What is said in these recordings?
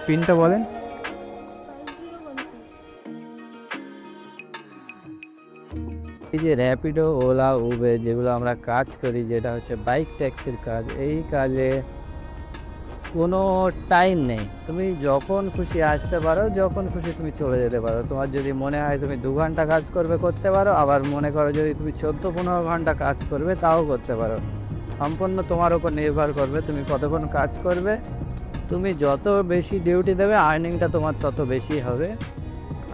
পিনটা বলেন। 5013। এই যে র্যাপিডো, ওলা, উবের যেগুলো আমরা কাজ করি, যেটা হচ্ছে বাইক ট্যাক্সির কাজ, এই কাজে কোনো টাইম নেই। তুমি যখন খুশি আসতে পারো, যখন খুশি তুমি চলে যেতে পারো। তোমার যদি মনে হয় তুমি 2 ঘন্টা কাজ করবে, করতে পারো। আবার মনে করো যদি তুমি 14-15 ঘন্টা কাজ করবে, তাও করতে পারো। সম্পূর্ণ তোমার উপর নির্ভর করবে তুমি কতক্ষণ কাজ করবে। তুমি যত বেশি ডিউটি দেবে, আর্নিংটা তোমার তত বেশি হবে।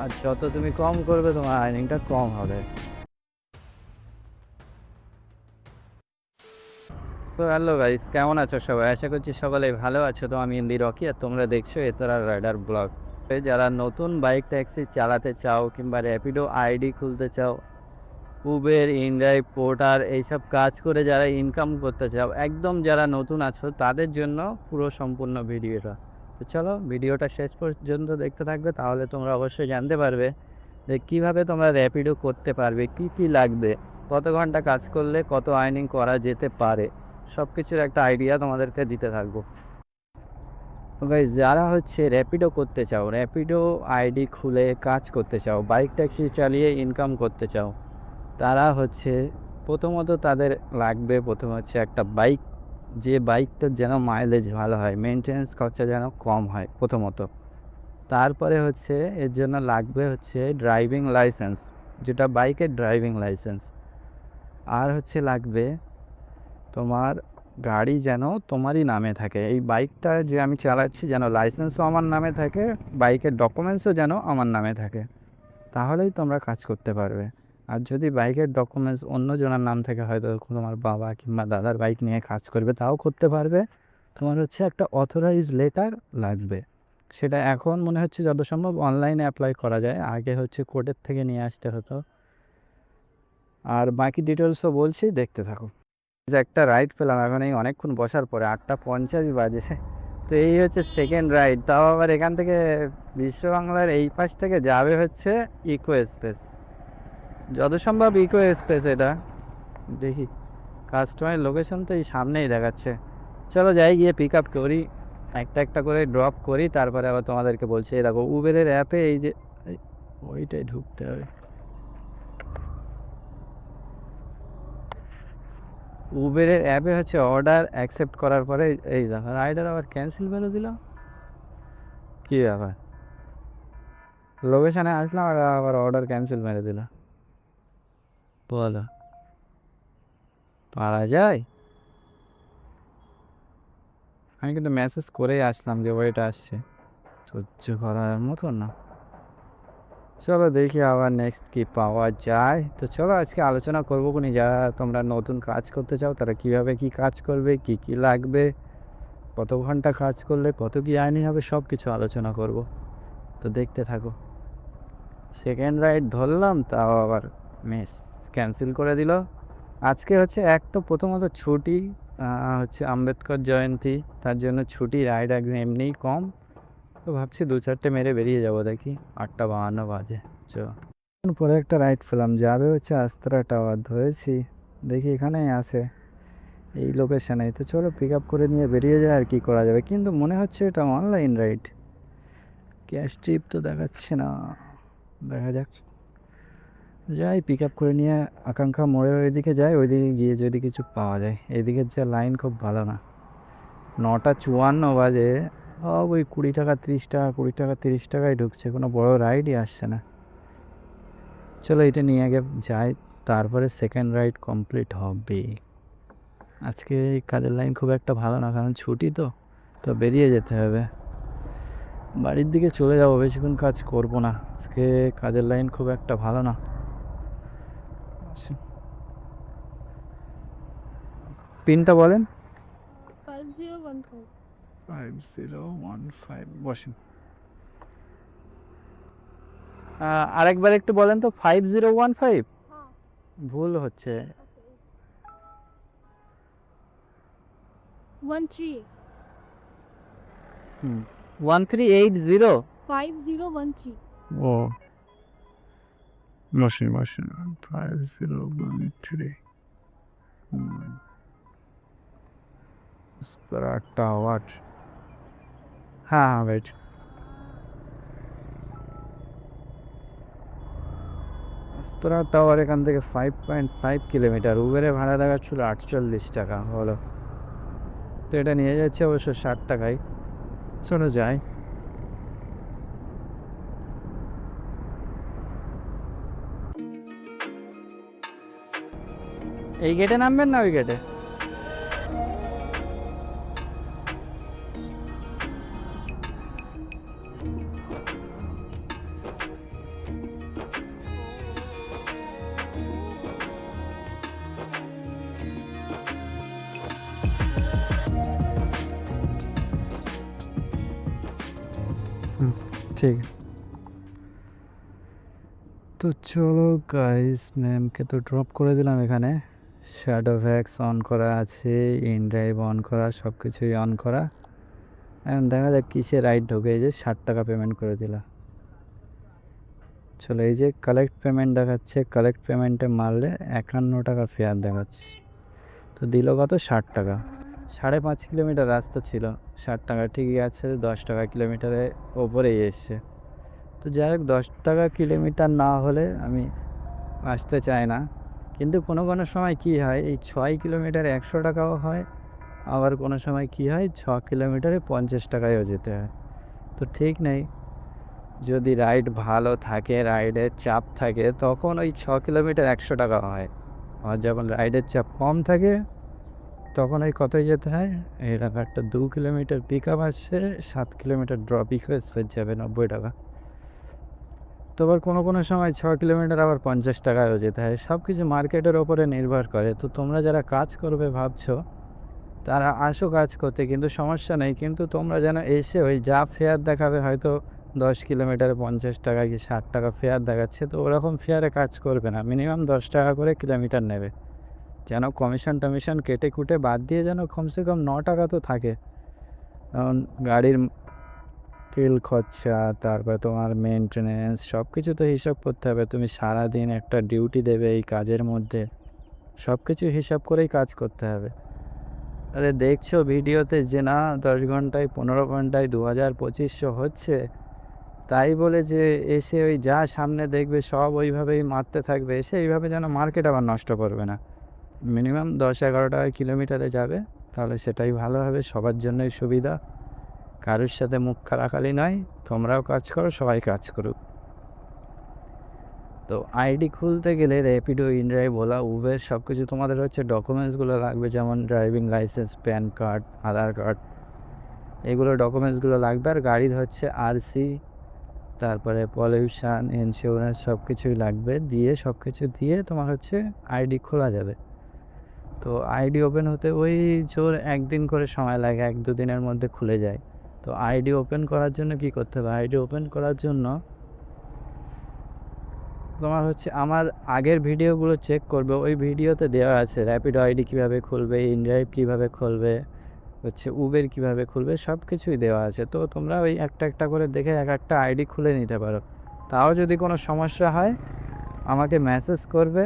আর যত তুমি কম করবে, তোমার আর্নিংটা কম হবে। তো হ্যালো গাইস, কেমন আছো সবাই? আশা করছি সকলেই ভালো আছো। তো আমি ইন্দি রকি, আর তোমরা দেখছো এতরা রাইডার ব্লগ। যারা নতুন বাইক ট্যাক্সি চালাতে চাও, কিংবা র্যাপিডো আইডি খুলতে চাও, উবের, ইনড্রাইভ, পোর্টার এইসব কাজ করে যারা ইনকাম করতে চাও, একদম যারা নতুন আছো তাদের জন্য পুরো সম্পূর্ণ ভিডিওটা। তো চলো ভিডিওটা শেষ পর্যন্ত দেখতে থাকবে, তাহলে তোমরা অবশ্যই জানতে পারবে যে কীভাবে তোমরা র্যাপিডো করতে পারবে, কি কি লাগবে, কত ঘন্টা কাজ করলে কত আর্নিং করা যেতে পারে, সব কিছুর একটা আইডিয়া তোমাদেরকে দিতে থাকবো। গাইস, যারা হচ্ছে র্যাপিডো করতে চাও, র্যাপিডো আইডি খুলে কাজ করতে চাও, বাইক ট্যাক্সি চালিয়ে ইনকাম করতে চাও, তারা হচ্ছে প্রথমত তাদের লাগবে, প্রথম হচ্ছে একটা বাইক। যে বাইকটা যেন মাইলেজ ভালো হয়, মেনটেন্যান্স খরচা যেন কম হয় প্রথমত। তারপরে হচ্ছে এর জন্য লাগবে হচ্ছে ড্রাইভিং লাইসেন্স, যেটা বাইকের ড্রাইভিং লাইসেন্স। আর হচ্ছে লাগবে তোমার গাড়ি যেন তোমারই নামে থাকে। এই বাইকটা যে আমি চালাচ্ছি যেন লাইসেন্সও আমার নামে থাকে, বাইকের ডকুমেন্টসও যেন আমার নামে থাকে, তাহলেই তোমরা কাজ করতে পারবে। আর যদি বাইকের ডকুমেন্টস অন্য জনের নাম থেকে, হয়তো তোমার বাবা কিংবা দাদার বাইক নিয়ে কাজ করবে, তাও করতে পারবে। তোমার হচ্ছে একটা অথরাইজ লেটার লাগবে। সেটা এখন মনে হচ্ছে যত সম্ভব অনলাইনে অ্যাপ্লাই করা যায়, আগে হচ্ছে কোর্টের থেকে নিয়ে আসতে হতো। আর বাকি ডিটেলসও বলছি, দেখতে থাকো। যে একটা রাইড পেলাম এখন, এই অনেকক্ষণ বসার পরে 8:50 বাজে। তো এই হচ্ছে সেকেন্ড রাইড, তাও আবার এখান থেকে বিশ্ব বাংলার এই পাশ থেকে যাবে হচ্ছে ইকো স্পেস। যত সম্ভব ইকো স্পেস এটা। দেখি কাস্টমারের লোকেশন তো এই সামনেই দেখাচ্ছে। চলো যাই, গিয়ে পিক আপ করি, একটা একটা করে ড্রপ করি, তারপরে আবার তোমাদেরকে বলছি। এই দেখো উবেরের অ্যাপে এই যে ওইটাই ঢুকতে হবে। উবেরের অ্যাপে হচ্ছে অর্ডার অ্যাকসেপ্ট করার পরে এই দেখো রাইডার আবার ক্যান্সেল করে দিল। কী ব্যাপার? লোকেশানে আসলাম আর আবার অর্ডার ক্যান্সেল মেরে দিল। বলো, পারা যায়? আমি কিন্তু মেসেজ করেই আসলাম যে ওইটা আসছে। সহ্য করার মতো না। চলো দেখি আবার নেক্সট কি পাওয়া যায়। তো চলো আজকে আলোচনা করবো কোনি, যারা তোমরা নতুন কাজ করতে চাও তারা কিভাবে কি কাজ করবে, কি কি লাগবে, কত ঘন্টা কাজ করলে কত কি আর্নিং হবে, সব কিছু আলোচনা করব। তো দেখতে থাকো। সেকেন্ড রাইড ধরলাম, তাও আবার মিস, ক্যান্সেল করে দিল। আজকে হচ্ছে এক তো প্রথমত ছুটি, হচ্ছে আম্বেদকর জয়ন্তী, তার জন্য ছুটি, রাইড একদম এমনিই কম। তো ভাবছি 2-4টে মেরে বেরিয়ে যাবো, দেখি 8:52 বাজে। চ পরে একটা রাইড পেলাম, যাবে হচ্ছে আস্তারা টাওয়ার, ধরেছি দেখি এখানেই আছে এই লোকেশানে। তো চলো পিক আপ করে নিয়ে বেরিয়ে যায়, আর কি করা যাবে। কিন্তু মনে হচ্ছে এটা অনলাইন রাইড, ক্যাশ ট্রিপ তো দেখাচ্ছে না। দেখা যাক, যাই পিক আপ করে নিয়ে আকাঙ্ক্ষা মোড়ের ওইদিকে যাই, ওইদিকে গিয়ে যদি কিছু পাওয়া যায়। এদিকের যে লাইন খুব ভালো না, 9:54 বাজে, সব ওই 20 টাকা 30 টাকা, 20 টাকা 30 টাকায় ঢুকছে, কোনো বড় রাইডই আসছে না। চলো এটা নিয়ে আগে যাই, তারপরে সেকেন্ড রাইড কমপ্লিট হবে। আজকে কাজের লাইন খুব একটা ভালো না, কারণ ছুটি তো, তো বেরিয়ে যেতে হবে। বাড়ির দিকে চলে যাবো, বেশিক্ষণ কাজ করব না আজকে। কাজের লাইন খুব একটা ভালো না। পিনটা বলেন। 5015। 5015, বসেন। আরেকবার একটু বলেন তো, 5015। হ্যাঁ, ভুল হচ্ছে। আচ্ছা। 13। হুম, 1380। 5013। ও, বসেন বসেন। 5013 টাওয়ার। হ্যাঁ হ্যাঁ, ওয়েট। রেস্তোরাঁ টাওয়ার এখান থেকে 5.5 কিলোমিটার, উবেরে ভাড়া দেখাচ্ছিল 48 টাকা হলো। তো এটা নিয়ে যাচ্ছে অবশ্য 60 টাকায়। চলো যাই। এই গেটে নামবেন না ওই গেটে? ঠিক। তো চলো গাইস, ম্যামকে তো ড্রপ করে দিলাম এখানে। শ্যাডো ভ্যাক্স অন করা আছে, ইন ড্রাইভ অন করা, সব কিছুই অন করা। এখন দেখা যাক কিসে রাইড ঢোকে। এই যে 60 টাকা পেমেন্ট করে দিলাম। চলো, এই যে কালেক্ট পেমেন্ট দেখাচ্ছে, কালেক্ট পেমেন্টে মারলে 51 টাকা ফেয়ার দেখাচ্ছে। তো দিল কত? 60 টাকা। 5.5 কিলোমিটার রাস্তা ছিল, 60 টাকা ঠিকই আছে। 10 টাকা কিলোমিটারে ওপরেই এসছে। তো যাই হোক, 10 টাকা কিলোমিটার না হলে আমি আসতে চাই না। কিন্তু কোনো কোনো সময় কী হয়, এই 6 কিলোমিটারে 100 টাকাও হয়, আবার কোনো সময় কী হয় 6 কিলোমিটারে 50 টাকায়ও যেতে হয়। তো ঠিক নেই। যদি রাইড ভালো থাকে, রাইডের চাপ থাকে, তখন ওই 6 কিলোমিটার 100 টাকা হয়। আর যখন রাইডের চাপ কম থাকে, তখন ওই কতই যেতে হয়, এরকম একটা 2 কিলোমিটার পিক আপ আসছে, 7 কিলোমিটার ড্রপ রিকোয়েস্ট হয়ে যাবে 90 টাকা। তো আবার কোনো কোনো সময় 6 কিলোমিটার আবার 50 টাকায়ও যেতে হয়। সব কিছু মার্কেটের ওপরে নির্ভর করে। তো তোমরা যারা কাজ করবে ভাবছো, তারা আসো কাজ করতে, কিন্তু সমস্যা নেই। কিন্তু তোমরা যেন এসে ওই যা ফেয়ার দেখাবে, হয়তো 10 কিলোমিটারে 50 টাকা কি 60 টাকা ফেয়ার দেখাচ্ছে, তো ওরকম ফেয়ারে কাজ করবে না। মিনিমাম 10 টাকা করে কিলোমিটার নেবে, যেন কমিশন টমিশন কেটে কুটে বাদ দিয়ে যেন কমসে কম 9 টাকা তো থাকে। কারণ গাড়ির তেল খরচা, তারপর তোমার মেনটেনেন্স, সব কিছু তো হিসাব করতে হবে। তুমি সারাদিন একটা ডিউটি দেবে এই কাজের মধ্যে, সব কিছু হিসাব করেই কাজ করতে হবে। আরে দেখছো ভিডিওতে যে না 10 ঘন্টায় 15 ঘন্টায় 2000-2500 হচ্ছে, তাই বলে যে এসে ওই যা সামনে দেখবে সব ওইভাবেই মারতে থাকবে, এসে এইভাবে যেন মার্কেট আবার নষ্ট করবে না। মিনিমাম 10-11 টাকা কিলোমিটারে যাবে, তাহলে সেটাই ভালো হবে, সবার জন্যই সুবিধা। কারোর সাথে মুখ খারাখালি নয়, তোমরাও কাজ করো, সবাই কাজ করুক। তো আইডি খুলতে গেলে র্যাপিডো, ইনড্রাইভ, ওলা, উবের সব কিছু তোমাদের হচ্ছে ডকুমেন্টসগুলো লাগবে, যেমন ড্রাইভিং লাইসেন্স, প্যান কার্ড, আধার কার্ড, এগুলো ডকুমেন্টসগুলো লাগবে। আর গাড়ির হচ্ছে আরসি, তারপরে পলিউশন, ইন্স্যুরেন্স, সব কিছুই লাগবে। দিয়ে সব কিছু দিয়ে তোমার হচ্ছে আইডি খোলা যাবে। তো আইডি ওপেন হতে ওই জোর 1 দিন করে সময় লাগে, 1-2 দিনের মধ্যে খুলে যায়। তো আইডি ওপেন করার জন্য কি করতে হবে? আইডি ওপেন করার জন্য তোমার হচ্ছে আমার আগের ভিডিওগুলো চেক করবে, ওই ভিডিওতে দেওয়া আছে র্যাপিডো আইডি কীভাবে খুলবে, ইনড্রাইভ কীভাবে খুলবে, হচ্ছে উবের কীভাবে খুলবে, সব কিছুই দেওয়া আছে। তো তোমরা ওই একটা একটা করে দেখে এক একটা আইডি খুলে নিতে পারো। তাও যদি কোনো সমস্যা হয় আমাকে মেসেজ করবে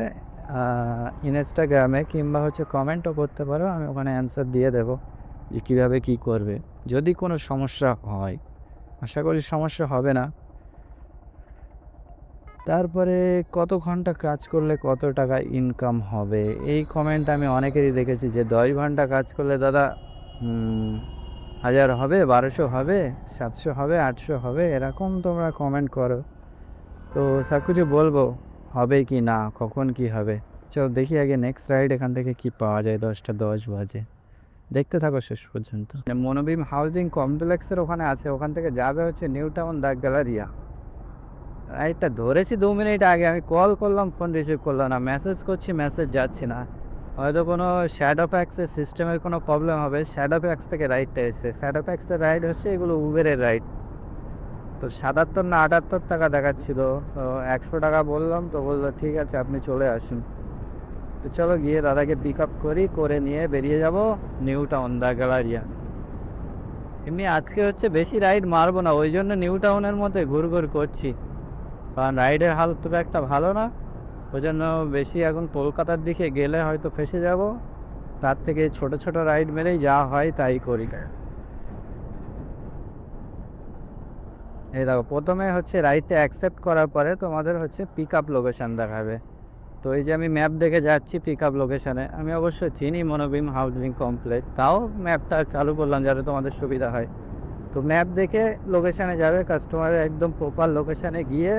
ইনস্টাগ্রামে, কিংবা হচ্ছে কমেন্টও করতে পারো, আমি ওখানে অ্যান্সার দিয়ে দেবো যে কীভাবে কী করবে যদি কোনো সমস্যা হয়। আশা করি সমস্যা হবে না। তারপরে কত ঘন্টা কাজ করলে কত টাকা ইনকাম হবে, এই কমেন্ট আমি অনেকেরই দেখেছি যে 10 ঘন্টা কাজ করলে দাদা 1000 হবে, 1200 হবে, 700 হবে, 800 হবে, এরকম তোমরা কমেন্ট করো। তো সব কিছু বলবো হবে কি না, কখন কি হবে। চল দেখি আগে নেক্সট রাইড এখান থেকে কি পাওয়া যায়। 10টা 10 বাজে, দেখতে থাকো শেষ পর্যন্ত। মনোবিম হাউজিং কমপ্লেক্সের ওখানে আছে, ওখান থেকে যাবে হচ্ছে নিউ টাউন দ্য গ্যালারিয়া। রাইটটা ধরেছি 2 মিনিট আগে, আমি কল করলাম, ফোন রিসিভ করলাম না, মেসেজ করছি, মেসেজ যাচ্ছে না। হয়তো কোনো শ্যাডো প্যাক্সের সিস্টেমের কোনো প্রবলেম হবে। শ্যাডো প্যাক্স থেকে রাইডটা এসছে, শ্যাডো প্যাক্সের রাইড হচ্ছে এগুলো উবেরের রাইড। তো 77 না 78 টাকা দেখাচ্ছিল, তো 100 টাকা বললাম, তো বললো ঠিক আছে আপনি চলে আসুন। তো চলো গিয়ে দাদাকে পিক আপ করে নিয়ে বেরিয়ে যাব নিউ টাউন দ্য গ্যালারিয়া। এমনি আজকে হচ্ছে বেশি রাইড মারবো না, ওই জন্য নিউ টাউনের মধ্যে ঘুরঘুর করছি, কারণ রাইডের হালত তো একটা ভালো না। ওই জন্য বেশি এখন কলকাতার দিকে গেলে হয়তো ফেসে যাব, তার থেকে ছোট ছোট রাইড মেরেই যা হয় তাই করি। এই দেখো প্রথমে হচ্ছে রাইটে অ্যাকসেপ্ট করার পরে তোমাদের হচ্ছে পিক আপ লোকেশান দেখাবে। তো এই যে আমি ম্যাপ দেখে যাচ্ছি পিক আপ লোকেশানে, আমি অবশ্য চিনি মনোবিম হাউজিং কমপ্লেক্স, তাও ম্যাপটা চালু করলাম যাতে তোমাদের সুবিধা হয়। তো ম্যাপ দেখে লোকেশানে যাবে, কাস্টমারের একদম প্রপার লোকেশানে গিয়ে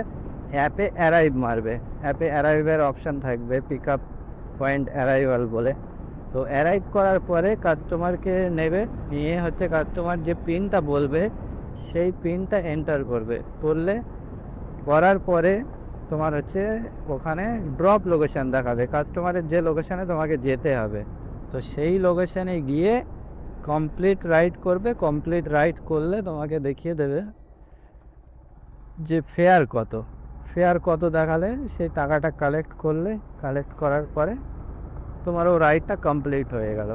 অ্যাপে অ্যারাইভ মারবে। অ্যাপে অ্যারাইভের অপশান থাকবে পিক আপ পয়েন্ট অ্যারাইভাল বলে। তো অ্যারাইভ করার পরে কাস্টমারকে নেবে, নিয়ে হচ্ছে কাস্টমার যে পিনটা বলবে সেই পিনটা এন্টার করলে করার পরে তোমার হচ্ছে ওখানে ড্রপ লোকেশান দেখাবে, কাস্টমারের যে লোকেশানে তোমাকে যেতে হবে। তো সেই লোকেশানে গিয়ে কমপ্লিট রাইড করবে, কমপ্লিট রাইড করলে তোমাকে দেখিয়ে দেবে যে ফেয়ার কত দেখালে সেই টাকাটা কালেক্ট করলে, কালেক্ট করার পরে তোমারও রাইডটা কমপ্লিট হয়ে গেল।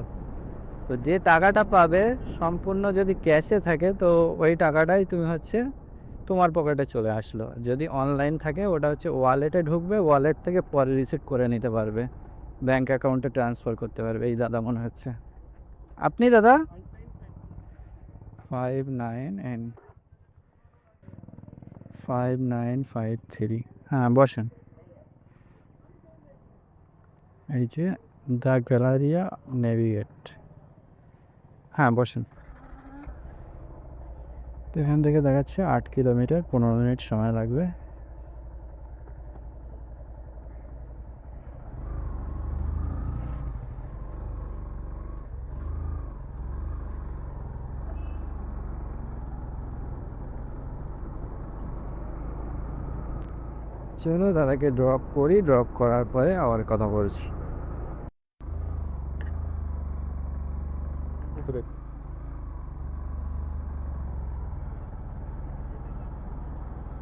তো যে টাকাটা পাবে সম্পূর্ণ যদি ক্যাশে থাকে তো ওই টাকাটাই তুমি হচ্ছে তোমার পকেটে চলে আসলো। যদি অনলাইন থাকে ওটা হচ্ছে ওয়ালেটে ঢুকবে, ওয়ালেট থেকে পরে রিসিভ করে নিতে পারবে, ব্যাঙ্ক অ্যাকাউন্টে ট্রান্সফার করতে পারবে। এই দাদা মনে হচ্ছে আপনি দাদা 5953। হ্যাঁ বসেন, এই যে দ্য গ্যালারিয়া নেভিগেট। হ্যাঁ বসেন। তো এখান থেকে দেখাচ্ছে 8 কিলোমিটার, 15 মিনিট সময় লাগবে। চলো দাদাকে ড্রপ করি, ড্রপ করার পরে আবার কথা বলছি।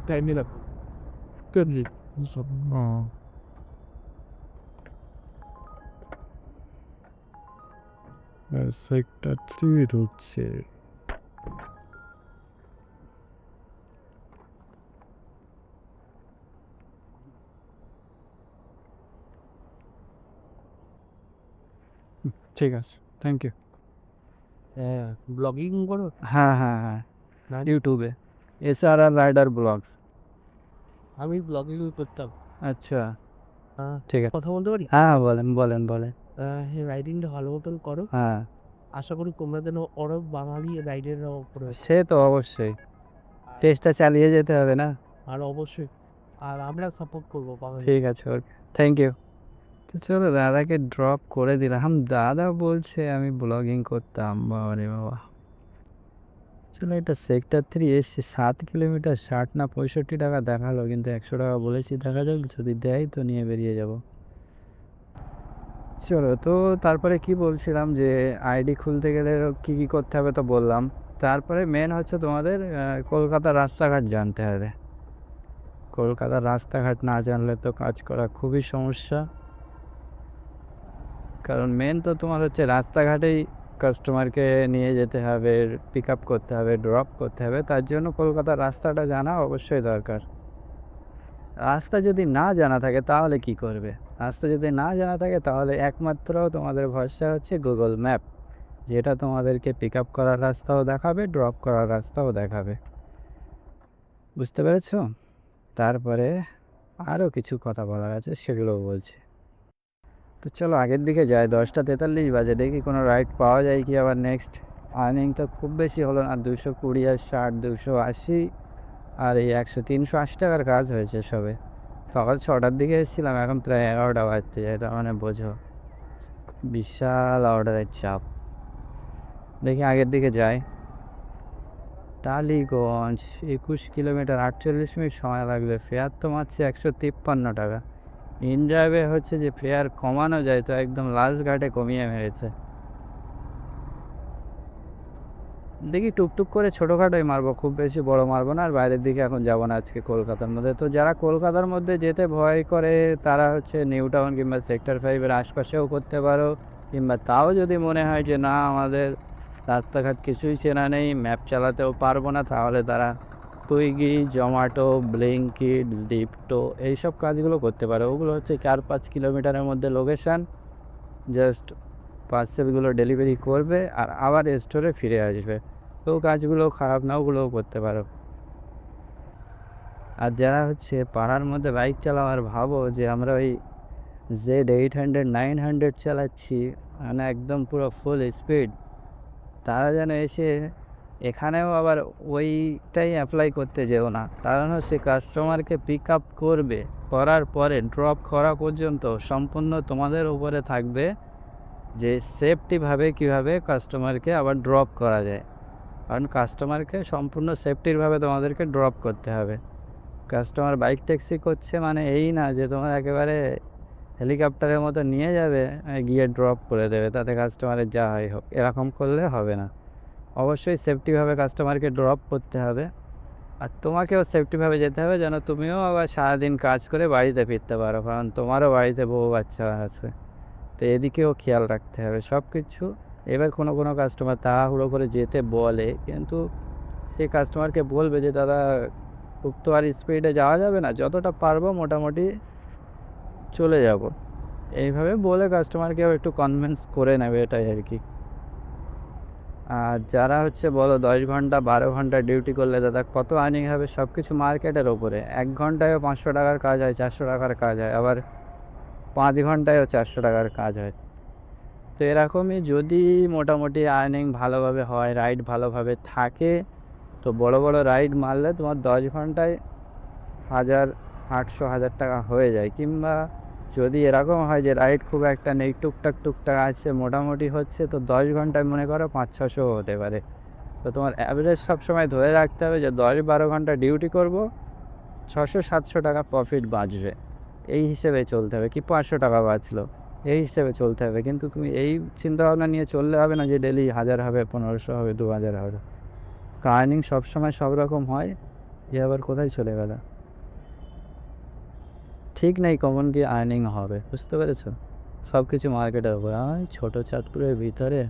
টাইম নিলাম কেমনি সব সেক্টর 3 ঢুকছে। ঠিক আছে, থ্যাংক ইউ। হ্যাঁ ব্লগিং করো হ্যাঁ হ্যাঁ হ্যাঁ, না? ইউটিউবে SRR রাইডার ব্লগস। আমি ব্লগিং করতাম। আচ্ছা আহ, ঠিক আছে। কথা বলতে পারি? হ্যাঁ বলেন বলেন বলেন। রাইডিংটা ভালো মতন করো। হ্যাঁ আশা করি তোমরা যেন ওরা বাঙালি রাইডাররা উপরে সে তো অবশ্যই, চেষ্টা চালিয়ে যেতে হবে না। আর অবশ্যই আর আমরা সাপোর্ট করবো বাঙালি। ঠিক আছে, ওকে, থ্যাংক ইউ। তো চলো দাদাকে ড্রপ করে দিলাম। দাদা বলছে আমি ব্লগিং করতাম, বাবা রে বাবা। চলো এটা সেক্টর 3 এসছে, 7 কিলোমিটার 60 না 65 টাকা দেখালো, কিন্তু 100 টাকা বলেছি, দেখা যাক যদি দেয় তো নিয়ে বেরিয়ে যাব। চলো তো তারপরে কি বলছিলাম যে আইডি খুলতে গেলে কি কি করতে হবে তো বললাম। তারপরে মেন হচ্ছে তোমাদের কলকাতার রাস্তাঘাট জানতে হবে। কলকাতার রাস্তাঘাট না জানলে তো কাজ করা খুবই সমস্যা, কারণ মেন তো তোমার হচ্ছে রাস্তাঘাটেই কাস্টমারকে নিয়ে যেতে হবে, পিক আপ করতে হবে, ড্রপ করতে হবে। তার জন্য কলকাতার রাস্তাটা জানা অবশ্যই দরকার। রাস্তা যদি না জানা থাকে তাহলে কি করবে? রাস্তা যদি না জানা থাকে তাহলে একমাত্র তোমাদের ভরসা হচ্ছে গুগল ম্যাপ, যেটা তোমাদেরকে পিক আপ করার রাস্তাও দেখাবে, ড্রপ করার রাস্তাও দেখাবে। বুঝতে পেরেছো? তারপরে আরও কিছু কথা বলার আছে, সেগুলোও বলছি। তো চলো আগের দিকে যাই, 10:43 বাজে, দেখি কোনো রাইড পাওয়া যায় কি আবার নেক্সট। আর্নিং তো খুব বেশি হলো না, 220 আর 60, 280 আর এই 100-380 টাকার কাজ হয়েছে সবে। সকাল 6টার দিকে এসেছিলাম, এখন প্রায় 11টা বাজতে যায়, তার মানে বোঝো বিশাল অর্ডারের চাপ। দেখি আগের দিকে যাই। টালিগঞ্জ 21 কিলোমিটার, 48 মিনিট সময় লাগবে। ফেয়ার তো মারছে 153 টাকা। ইনড্রাইভে হচ্ছে যে ফেয়ার কমানো যায় তো একদম লাস্ট ঘাটে কমিয়ে মেরেছে। দেখি টুকটুক করে ছোটোখাটোই মারবো, খুব বেশি বড় মারবো না। আর বাইরের দিকে এখন যাবো না আজকে কলকাতার মধ্যে। তো যারা কলকাতার মধ্যে যেতে ভয় করে তারা হচ্ছে নিউ টাউন কিংবা সেক্টর 5-এর আশপাশেও করতে পারো, কিংবা তাও যদি মনে হয় যে না আমাদের রাস্তাঘাট কিছুই চেনা নেই, ম্যাপ চালাতেও পারবো না, তাহলে তারা সুইগি, জোম্যাটো, ব্লিঙ্কিট, লিফটো এইসব কাজগুলো করতে পারে। ওগুলো হচ্ছে 4-5 কিলোমিটারের মধ্যে লোকেশান, জাস্ট পার্সেলগুলো ডেলিভারি করবে আর আবার স্টোরে ফিরে আসবে। তো কাজগুলো খারাপ না, ওগুলোও করতে পারো। আর যারা হচ্ছে পাড়ার মধ্যে বাইক চালাও ভাবো যে আমরা ওই Z 800 900 চালাচ্ছি, মানে একদম পুরো ফুল স্পিড, তারা যেন এসে এখানেও আবার ওইটাই অ্যাপ্লাই করতে যেও না। কারণ হচ্ছে কাস্টমারকে পিক আপ করবে, করার পরে ড্রপ করা পর্যন্ত সম্পূর্ণ তোমাদের উপরে থাকবে যে সেফটিভাবে কীভাবে কাস্টমারকে আবার ড্রপ করা যায়। কারণ কাস্টমারকে সম্পূর্ণ সেফটিরভাবে তোমাদেরকে ড্রপ করতে হবে। কাস্টমার বাইক ট্যাক্সি করছে মানে এই না যে তোমার একেবারে হেলিকপ্টারের মতো নিয়ে যাবে, গিয়ে ড্রপ করে দেবে, তাতে কাস্টমারের যা হয় হোক, এরকম করলে হবে না। অবশ্যই সেফটিভাবে কাস্টমারকে ড্রপ করতে হবে, আর তোমাকেও সেফটিভাবে যেতে হবে যেন তুমিও আবার সারাদিন কাজ করে বাড়িতে ফিরতে পারো, কারণ তোমারও বাড়িতে বউ বাচ্চা আছে। তো এদিকেও খেয়াল রাখতে হবে সব কিছু। এবার কোনো কোনো কাস্টমার তাড়াহুড়ো করে যেতে বলে, কিন্তু সেই কাস্টমারকে বলবে যে দাদা খুব তো আর স্পিডে যাওয়া যাবে না, যতটা পারবো মোটামুটি চলে যাব, এইভাবে বলে কাস্টমারকেও একটু কনভিন্স করে নেবে, এটাই আর কি। আর যারা হচ্ছে বলো 10 ঘন্টা 12 ঘন্টা ডিউটি করলে দাদা কত আর্নিং হবে, সব কিছু মার্কেটের ওপরে। 1 ঘন্টায়ও 500 টাকার কাজ হয়, 400 টাকার কাজ হয়, আবার 5 ঘন্টায়ও 400 টাকার কাজ হয়। তো এরকমই যদি মোটামুটি আর্নিং ভালোভাবে হয়, রাইড ভালোভাবে থাকে, তো বড় বড় রাইড মারলে তোমার 10 ঘন্টায় 1,800 টাকা হয়ে যায়। কিংবা যদি এরকম হয় যে রাইড খুব একটা নেই, টুকটাক টুকটাক আছে, মোটামুটি হচ্ছে, তো 10 ঘন্টায় মনে করো 500-600 হতে পারে। তো তোমার অ্যাভারেজ সবসময় ধরে রাখতে হবে যে 10-12 ঘন্টা ডিউটি করব, 600-700 টাকা প্রফিট বাঁচবে, এই হিসেবে চলতে হবে। কি 500 টাকা বাঁচলো, এই হিসেবে চলতে হবে। কিন্তু তুমি এই চিন্তাভাবনা নিয়ে চললে হবে না যে ডেলি 1000 হবে, 1500 হবে, 2000 হবে। আর্নিং সবসময় সব রকম হয়, এ আবার কোথায় চলে গেল, ঠিক নেই কখন কি আর্নিং হবে, বুঝতে পেরেছো? সব কিছু মার্কেটের উপর। ছোটো চাঁদপুরের ভিতরে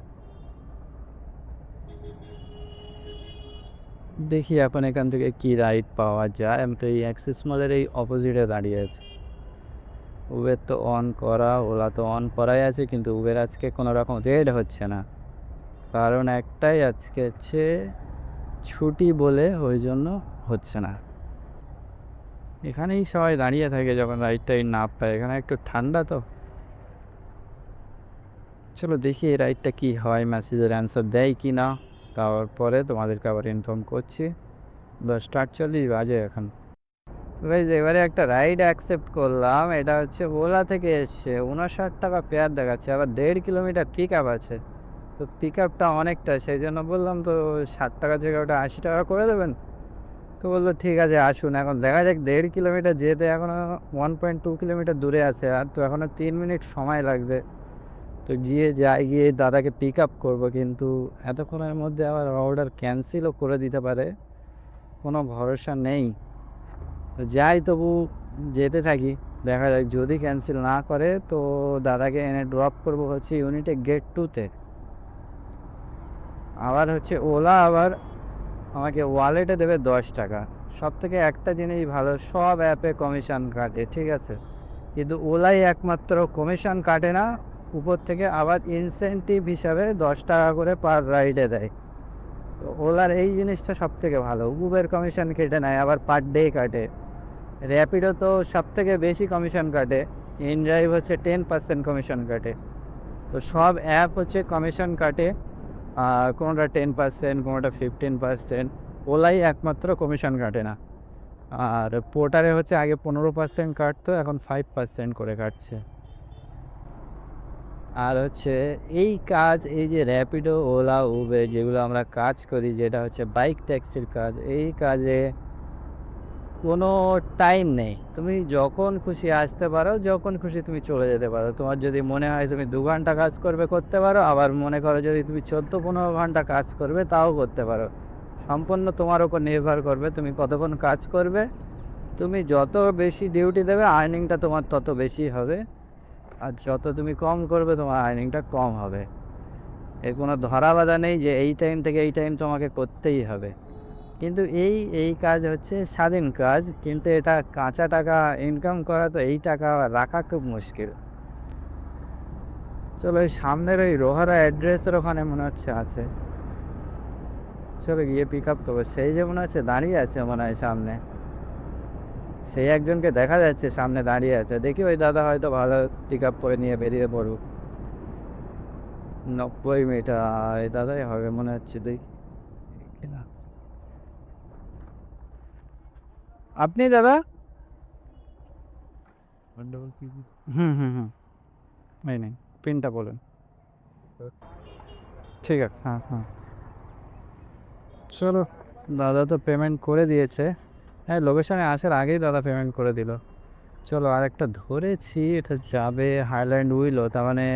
দেখি এখন এখান থেকে কি রাইড পাওয়া যায়। আমি তো এই অ্যাক্সিস মলের এই অপোজিটে দাঁড়িয়ে আছি। উবের তো অন করা, ওলা তো অন করাই আছে, কিন্তু উবের আজকে কোনো রকম রেড হচ্ছে না। কারণ একটাই, আজকে হচ্ছে ছুটি বলে, ওই জন্য হচ্ছে না। এখানেই সবাই দাঁড়িয়ে থাকে যখন রাইড টাইড না পায়, এখানে একটু ঠান্ডা তো। চলো দেখি এই রাইডটা কী হয়, মেসেজের অ্যান্সার দেয় কি না, তারপরে তোমাদেরকে আবার ইনফর্ম করছি। 10:40 বাজে এখন। ভাই এবারে একটা রাইড অ্যাকসেপ্ট করলাম, এটা হচ্ছে ওলা থেকে এসছে, 59 টাকা পেয়ার দেখাচ্ছে, আবার 1.5 কিলোমিটার পিক আপ আছে। তো পিক আপটা অনেকটা, সেই জন্য বললাম তো 60 টাকা থেকে ওটা 80 টাকা করে দেবেন। তো বললো ঠিক আছে আসুন। এখন দেখা যাক, 1.5 কিলোমিটার যেতে এখনও 1.2 কিলোমিটার দূরে আছে, আর তো এখনও 3 মিনিট সময় লাগবে। তো গিয়ে দাদাকে পিক আপ করবো, কিন্তু এতক্ষণের মধ্যে আবার অর্ডার ক্যান্সেলও করে দিতে পারে, কোনো ভরসা নেই। তো যাই, তবু যেতে থাকি, দেখা যাক। যদি ক্যান্সেল না করে তো দাদাকে এনে ড্রপ করবো হচ্ছে ইউনিটে গেট 2-তে। আবার হচ্ছে ওলা আবার আমাকে ওয়ালেটে দেবে 10 টাকা। সব থেকে একটা জিনিস ভালো, সব অ্যাপে কমিশন কাটে, ঠিক আছে, কিন্তু ওলাই একমাত্র কমিশন কাটে না, উপর থেকে আবার ইনসেন্টিভ হিসাবে 10 টাকা করে পার রাইডে দেয়। তো ওলার এই জিনিসটা সব থেকে ভালো, উবের কমিশন কেটে নেয়, আবার পার ডে কাটে। র্যাপিডো তো সব থেকে বেশি কমিশন কাটে, ইনড্রাইভ হচ্ছে 10% কমিশন কাটে। তো সব অ্যাপ হচ্ছে কমিশন কাটে, কোনোটা 10%, কোনোটা 15%। ওলাই একমাত্র কমিশন কাটে না। আর পোর্টারে হচ্ছে আগে 15% কাটতো, এখন 5% করে কাটছে। আর হচ্ছে এই কাজ, এই যে র্যাপিডো, ওলা, উবের যেগুলো আমরা কাজ করি, যেটা হচ্ছে বাইক ট্যাক্সির কাজ, এই কাজে কোনো টাইম নেই। তুমি যখন খুশি আসতে পারো, যখন খুশি তুমি চলে যেতে পারো। তোমার যদি মনে হয় তুমি 2 ঘন্টা কাজ করবে, করতে পারো। আবার মনে করো যদি তুমি 14-15 ঘন্টা কাজ করবে, তাও করতে পারো। সম্পূর্ণ তোমার ওপর নির্ভর করবে তুমি কতক্ষণ কাজ করবে। তুমি যত বেশি ডিউটি দেবে, আর্নিংটা তোমার তত বেশি হবে। আর যত তুমি কম করবে, তোমার আর্নিংটা কম হবে। এর কোনো ধরা বাঁধা নেই যে এই টাইম থেকে এই টাইম তোমাকে করতেই হবে। কিন্তু এই কাজ হচ্ছে স্বাধীন কাজ, কিন্তু এটা কাঁচা টাকা ইনকাম করা, তো এই টাকা রাখা খুব মুশকিল। চলো ওই সামনের ওই রোহারা অ্যাড্রেসের ওখানে মনে হচ্ছে আছে, চলো গিয়ে পিক আপ করবো। সেই যে মনে হচ্ছে দাঁড়িয়ে আছে মনে হয় সামনে। সেই একজনকে দেখা যাচ্ছে সামনে দাঁড়িয়ে আছে, দেখি ওই দাদা হয়তো ভালো পিক আপ করে নিয়ে বেরিয়ে পড়ুক। 90 মিটার, এই দাদাই হবে মনে হচ্ছে, দেখি কিনা। আপনি দাদা? হুম হুম হুম, এই নেই, পিনটা বলুন। ঠিক আছে, হ্যাঁ হ্যাঁ, চলো। দাদা তো পেমেন্ট করে দিয়েছে, হ্যাঁ লোকেশনে আসার আগেই দাদা পেমেন্ট করে দিল। চলো আরেকটা ধরেছি, এটা যাবে হাইল্যান্ড উইলো, তার মানে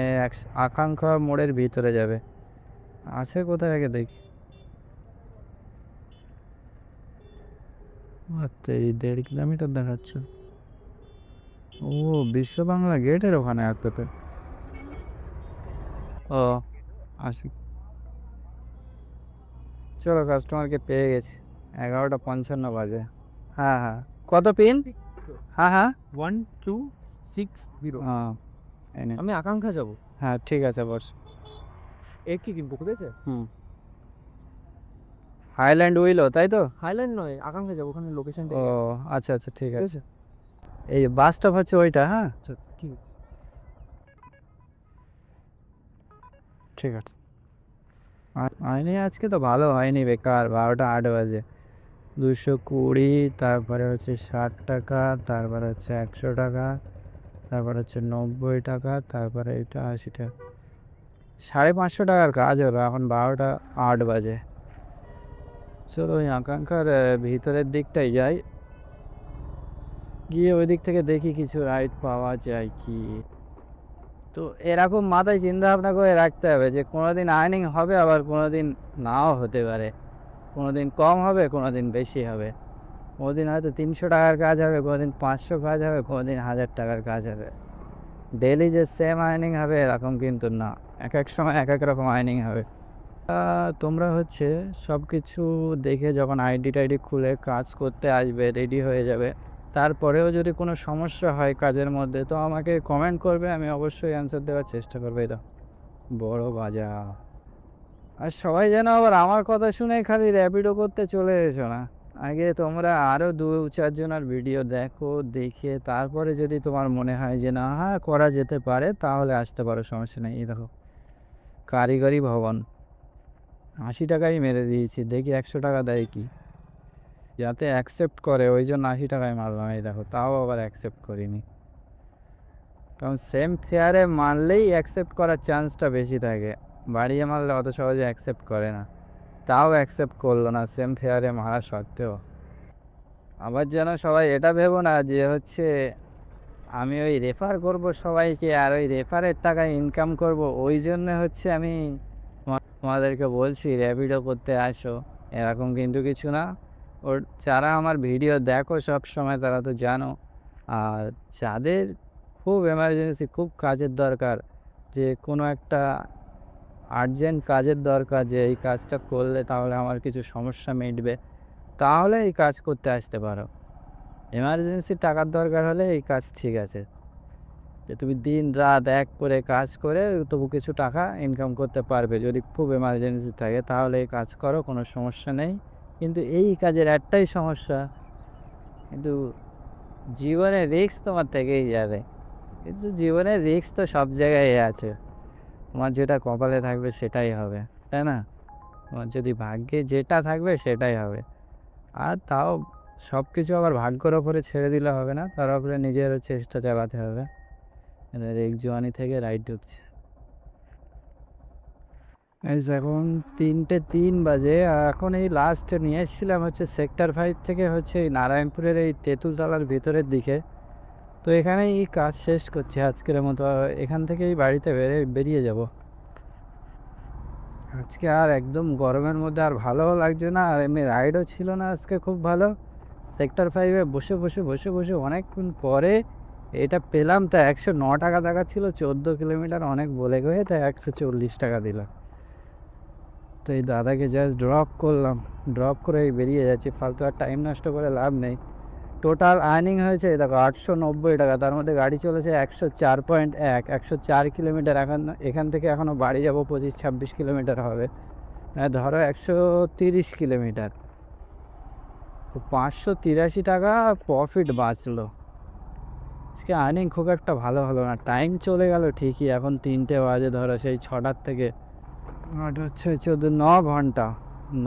আকাঙ্ক্ষা মোড়ের ভিতরে যাবে। আছে কোথায় আগে দেখি। আচ্ছা, এই 1.5 কিলোমিটার দেখাচ্ছে। ও, বিশ্ব বাংলা গেটের ওখানে আসতে। ও, আসি। চলো, কাস্টমারকে পেয়ে গেছি। 11:55 বাজে। হ্যাঁ হ্যাঁ, কত পিন? হ্যাঁ হ্যাঁ, 1260। হ্যাঁ এই নে। আমি আকাঙ্ক্ষা যাব। হ্যাঁ ঠিক আছে বস। এ কি কিনবো বুঝেছে? হুম, হাইল্যান্ড উইলো তাই তো? হাইল্যান্ড নয়, আকাঙ্ক্ষা যাবো, ওখানে লোকেশনটা ও আচ্ছা আচ্ছা, ঠিক আছে। এই বাস স্টপ হচ্ছে ওইটা, হ্যাঁ ঠিক ঠিক আছে। হয়নি আজকে তো, ভালো হয়নি, বেকার। 12টা 8 বাজে। 220, তারপরে হচ্ছে 60 টাকা, তারপরে হচ্ছে 100 টাকা, তারপরে হচ্ছে 90 টাকা, তারপরে এটা 80 টাকা। 550 টাকার কাজ হলো, এখন 12টা 8 বাজে। চলো ওই আকাঙ্ক্ষার ভিতরের দিকটাই যাই, গিয়ে ওই দিক থেকে দেখি কিছু রাইড পাওয়া যায় কি। তো এরকম মাথায় চিন্তা ভাবনা করে রাখতে হবে যে কোনোদিন আর্নিং হবে, আবার কোনোদিন নাও হতে পারে। কোনোদিন কম হবে, কোনোদিন বেশি হবে। কোনোদিন হয়তো 300 টাকার কাজ হবে, কোনোদিন 500 কাজ হবে, কোনোদিন 1000 টাকার কাজ হবে। ডেলি যে সেম আর্নিং হবে এরকম কিন্তু না, এক এক সময় এক এক রকম আর্নিং হবে। তোমরা হচ্ছে সব কিছু দেখে যখন আইডি টাইডি খুলে কাজ করতে আসবে, রেডি হয়ে যাবে, তারপরেও যদি কোনো সমস্যা হয় কাজের মধ্যে, তো আমাকে কমেন্ট করবে, আমি অবশ্যই অ্যান্সার দেওয়ার চেষ্টা করবো। এটা বড় বাজার। আর সবাই যেন আবার আমার কথা শুনে খালি র্যাপিডো করতে চলে এসো না। আগে তোমরা আরও 2-4 জনের ভিডিও দেখো, দেখে তারপরে যদি তোমার মনে হয় যে না, হ্যাঁ করা যেতে পারে, তাহলে আসতে পারো, সমস্যা নেই। এই দেখো, কারিগরি ভবন 80 টাকাই মেরে দিয়েছি, দেখি 100 টাকা দেয় কি, যাতে অ্যাকসেপ্ট করে ওই জন্য 80 টাকায় মারলাম। এই দেখো, তাও আবার অ্যাকসেপ্ট করিনি, কারণ সেম ফেয়ারে মারলেই অ্যাকসেপ্ট করার চান্সটা বেশি থাকে, বাড়িয়ে মারলে অত সহজে অ্যাকসেপ্ট করে না। তাও অ্যাকসেপ্ট করলো না সেম ফেয়ারে মারা সত্ত্বেও। আবার যেন সবাই এটা ভেবো না যে হচ্ছে আমি ওই রেফার করব সবাইকে, আর ওই রেফারের টাকা ইনকাম করব, ওই জন্য হচ্ছে আমি তোমাদেরকে বলছি র্যাপিডো করতে আসো, এরকম কিন্তু কিছু না। ওর যারা আমার ভিডিও দেখো সব সময়, তারা তো জানো। আর যাদের খুব এমার্জেন্সি, খুব কাজের দরকার, যে কোনো একটা আর্জেন্ট কাজের দরকার, যে এই কাজটা করলে তাহলে আমার কিছু সমস্যা মিটবে, তাহলে এই কাজ করতে আসতে পারো। এমার্জেন্সি টাকার দরকার হলে এই কাজ ঠিক আছে, যে তুমি দিন রাত এক করে কাজ করে তবু কিছু টাকা ইনকাম করতে পারবে। যদি খুব এমার্জেন্সি থাকে তাহলে এই কাজ করো, কোনো সমস্যা নেই। কিন্তু এই কাজের একটাই সমস্যা, কিন্তু জীবনে রিস্ক তোমার থেকেই যাবে। কিন্তু জীবনের রিস্ক তো সব জায়গায় আছে, তোমার যেটা কপালে থাকবে সেটাই হবে, তাই না? তোমার যদি ভাগ্যে যেটা থাকবে সেটাই হবে। আর তাও সব কিছু আবার ভাগ্যের ওপরে ছেড়ে দিলে হবে না, তার উপরে নিজেরও চেষ্টা চালাতে হবে। রেগজোয়ানি থেকে রাইড ঢুকছে। এই যে এখন 3টে 3 বাজে, আর এখন এই লাস্ট নিয়ে এসেছিলাম হচ্ছে সেক্টর 5 থেকে হচ্ছে এই নারায়ণপুরের এই তেঁতুলতলার ভিতরের দিকে। তো এখানেই কাজ শেষ করছি আজকের মতো, এখান থেকেই বাড়িতে বেরিয়ে যাব। আজকে আর একদম গরমের মধ্যে আর ভালোও লাগছে না, আর এমনি রাইডও ছিল না আজকে খুব ভালো। সেক্টর 5-এ বসে বসে বসে বসে অনেকক্ষণ পরে এটা পেলাম, তা 109 টাকা দেখাচ্ছিল, 14 কিলোমিটার অনেক বলে গিয়ে, তাই 140 টাকা দিলাম। তো এই দাদাকে জাস্ট ড্রপ করলাম, ড্রপ করে বেরিয়ে যাচ্ছি, ফালতু আর টাইম নষ্ট করে লাভ নেই। টোটাল আর্নিং হয়েছে দেখো 890 টাকা, তার মধ্যে গাড়ি চলেছে 104.1, 104 কিলোমিটার। এখান থেকে এখনও বাড়ি যাব 25-26 কিলোমিটার হবে, ধরো 130 কিলোমিটার। তো 583 টাকা প্রফিট বাঁচলো। আজকে আর্নিং খুব একটা ভালো হলো না, টাইম চলে গেল ঠিকই, এখন 3টে বাজে, ধরো সেই 6টার থেকে ওটা হচ্ছে 9 ঘন্টা,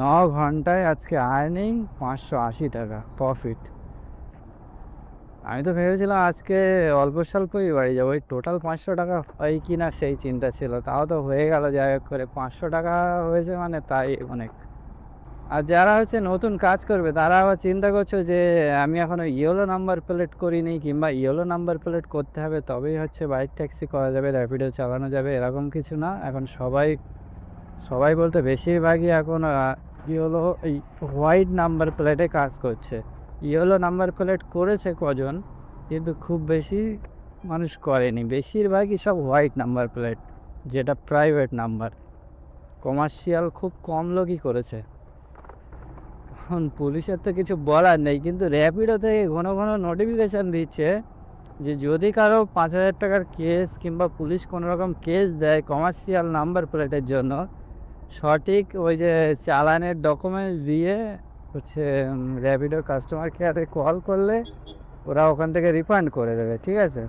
9 ঘন্টায় আজকে আর্নিং 580 টাকা প্রফিট। আমি তো ভেবেছিলাম আজকে অল্প স্বল্পই বাড়ি যাবো, ওই টোটাল 500 টাকা হয় কি না সেই চিন্তা ছিল, তাও তো হয়ে গেল, যাই হোক করে 500 টাকা হয়েছে মানে তাই অনেক। আর যারা হচ্ছে নতুন কাজ করবে তারা আবার চিন্তা করছো যে আমি এখনও ইয়েলো নাম্বার প্লেট করিনি, কিংবা ইয়েলো নাম্বার প্লেট করতে হবে তবেই হচ্ছে বাইক ট্যাক্সি করা যাবে, র্যাপিডো চালানো যাবে, এরকম কিছু না। এখন সবাই সবাই বলতে বেশিরভাগই এখন ইয়েলো এই হোয়াইট নাম্বার প্লেটে কাজ করছে। ইয়েলো নাম্বার প্লেট করেছে কজন, কিন্তু খুব বেশি মানুষ করেনি, বেশিরভাগই সব হোয়াইট নাম্বার প্লেট, যেটা প্রাইভেট নাম্বার, কমার্শিয়াল খুব কম লোকই করেছে। এখন পুলিশের তো কিছু বলার নেই, কিন্তু র্যাপিডো থেকে ঘন ঘন নোটিফিকেশান দিচ্ছে যে যদি কারো 5,000 টাকার কেস কিংবা পুলিশ কোনো রকম কেস দেয় কমার্শিয়াল নাম্বার প্লেটের জন্য, সঠিক ওই যে চালানের ডকুমেন্টস দিয়ে হচ্ছে র্যাপিডোর কাস্টমার কেয়ারে কল করলে ওরা ওখান থেকে রিফান্ড করে দেবে, ঠিক আছে?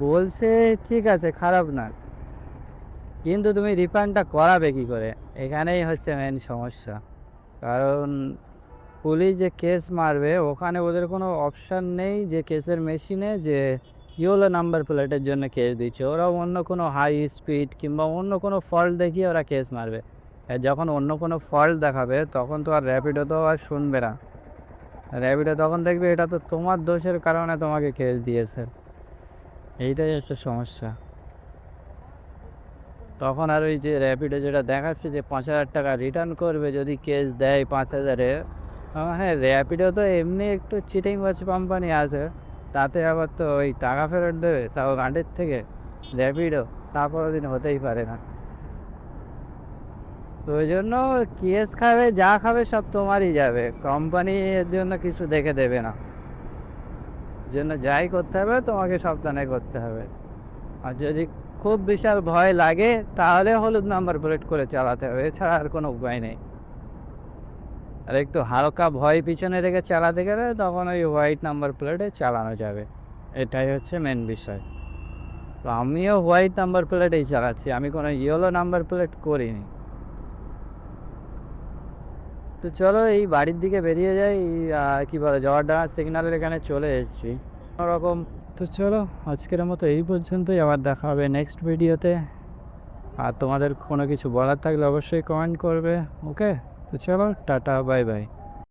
বলছে ঠিক আছে, খারাপ না, কিন্তু তুমি রিফান্ডটা করাবে কী করে? এখানেই হচ্ছে মেন সমস্যা। কারণ পুলিশ যে কেস মারবে ওখানে ওদের কোনো অপশান নেই যে কেসের মেশিনে যে ইয়েলো নাম্বার প্লেটের জন্য কেস দিচ্ছে, ওরা অন্য কোনো হাই স্পিড কিংবা অন্য কোনো ফল্ট দেখিয়ে ওরা কেস মারবে। আর যখন অন্য কোনো ফল্ট দেখাবে তখন তো আর র্যাপিডো তো আর শুনবে না, র্যাপিডো তখন দেখবে এটা তো তোমার দোষের কারণে তোমাকে কেস দিয়েছে, এইটাই হচ্ছে সমস্যা। তখন আর ওই যে র্যাপিডো যেটা দেখাচ্ছে যে 5,000 টাকা রিটার্ন করবে যদি কেস দেয় 5,000-এ, হ্যাঁ র্যাপিডো তো এমনি একটু চিটিংবাজ কোম্পানি আছে, তাতে আবার তো ওই টাকা ফেরত দেবে সাও গাঁটের থেকে র্যাপিডো, তা কোনোদিন হতেই পারে না। তো ওই জন্য কেস খাবে যা খাবে সব তোমারই যাবে, কোম্পানি এর জন্য কিছু দেখে দেবে না, জন্য যাই করতে হবে তোমাকে সাবধানে করতে হবে। আর যদি খুব বিশাল ভয় লাগে তাহলে হলুদ নাম্বার প্লেট করে চালাতে হবে, এছাড়া আর কোনো উপায় নেই। আর একটু হালকা ভয় পিছনে রেখে চালাতে গেলে তখন ওই হোয়াইট নাম্বার প্লেটে চালানো যাবে, এটাই হচ্ছে মেন বিষয়। তো আমিও হোয়াইট নাম্বার প্লেটেই চালাচ্ছি, আমি কোনো ইয়েলো নাম্বার প্লেট করিনি। তো চলো এই বাড়ির দিকে বেরিয়ে যাই, কী বলে জওয়ারডাঙ্গা সিগন্যালের এখানে চলে এসেছি কোনোরকম। তো চলো আজকের মতো এই পর্যন্তই, আবার দেখা হবে নেক্সট ভিডিওতে। আর তোমাদের কোনো কিছু বলার থাকলে অবশ্যই কমেন্ট করবে, ওকে? তো চলো টাটা, বাই বাই।